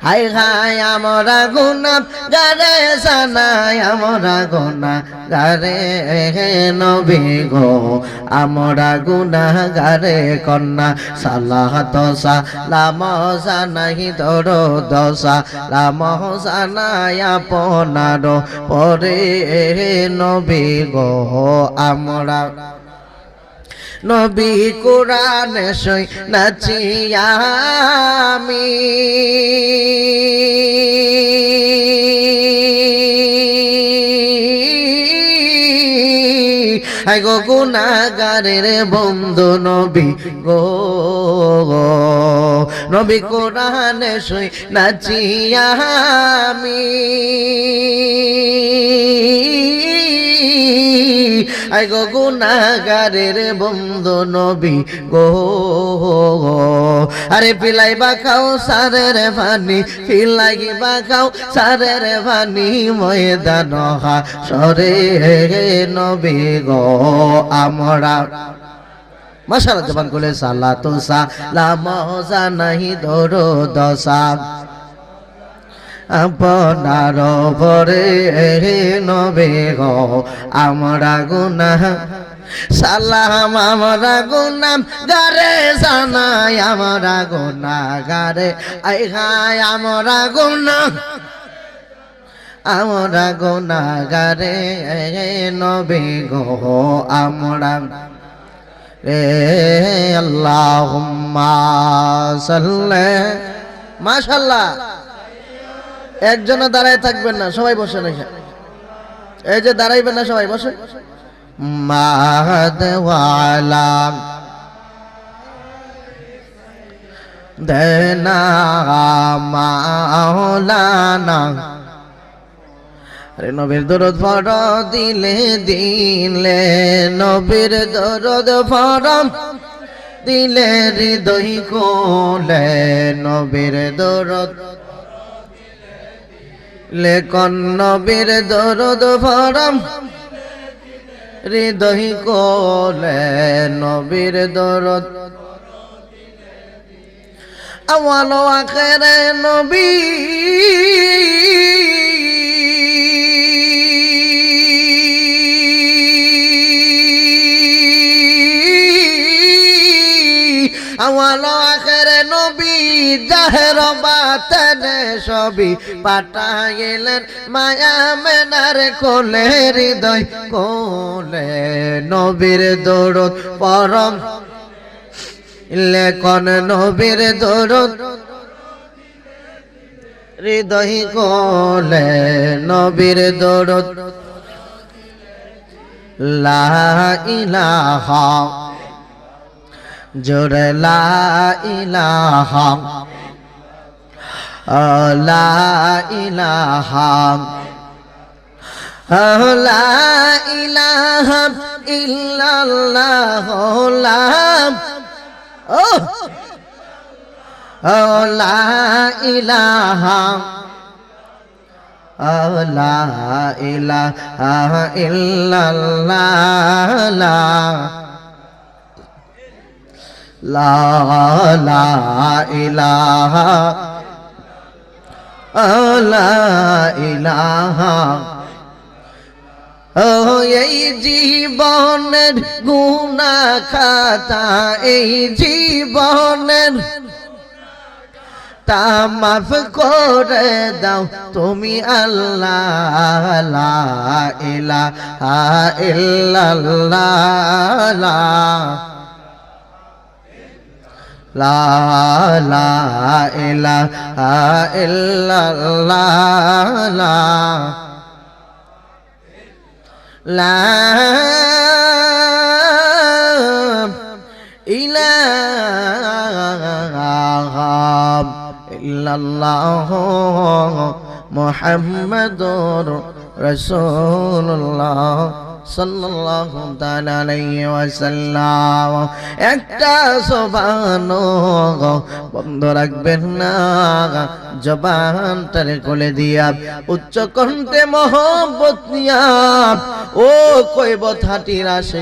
high high আমরা গুনাহগারে জানাই আমরা গুনাহগারে নবী গো আমরা গুনাহগারে কন্যা সালাত সালাম জানাই দরুদ সালাম জানাই আপনার পরে নবী গো আমরা নবী কোরআন সই নাচিয়া আমি আই গো গুনাহগারের বন্ধু নবী গো নবী কোরআন সই নাচিয়া আমি আই গো গুনাহগারের বন্ধু নবী গো আরে পিলাইবা খাও সারের পানি পিলাইবা খাও সারের পানি ময়দান হাসরে নবী গো আমরা মাশাআল্লাহ জবান খুলে সালাতু সালাম জানাই দরুদ আপনার পরে নবী গো আমরা গুনাহ সালাম আমরা গুনাহগারে জানাই আমরা গুনাহগারে আই হায় আমরা গুনাহগারে নবী গো আমরা আল্লাহুম্মা সাল্লি মাশাআল্লাহ একজনও দাঁড়ায় থাকবেন না সবাই বসে না এই যে দাঁড়াইবেন না সবাই বসে মাদওয়ালা দেনা মাওলানা আরে নবীর দরুদ পড় দিলে দিলে নবীর দরুদ পড় দিলে হৃদয় কোলে নবীর দরুদ লেখন নবীর দরুদ পড় হৃদয় কোলে নবীর দরুদ আওয়াল ও আখিরে নবী আওয়াল ও আখিরে নবী জাহের বাতেনে সবই পাঠাইলেন মায়া মেনার কোলে হৃদয় কোলে নবীর দরুদ পরম লেখন নবীর দরুদ হৃদয় কোলে নবীর দরুদ লা ইলাহা জোরে লা ইলাহা লা ইলাহা লা ইলাহা ইল্লাল্লাহ লা লা ইলাহা লা ইলাহা ইল্লাল্লাহ লা লা ইলাহা লা ইলাহা ও এই জীবনের গুনাহ খাতা এই জীবনের তা মাফ করে দাও তুমি আল্লাহ লা ইলাহা ইল্লাল্লাহ লা লা ইলাহা ইল্লাল্লাহ লা ইলাহা ইল্লাল্লাহ মুহাম্মাদুর রাসূলুল্লাহ সাল্লাল্লাহু তাআলা আলাইহি ওয়াসাল্লাম একটা জবান বন্ধ রাখবেন না জবানটারে কোলে দিয়া উচ্চ কণ্ঠে মহব্বত নিয়া ও কইব থাটির আশে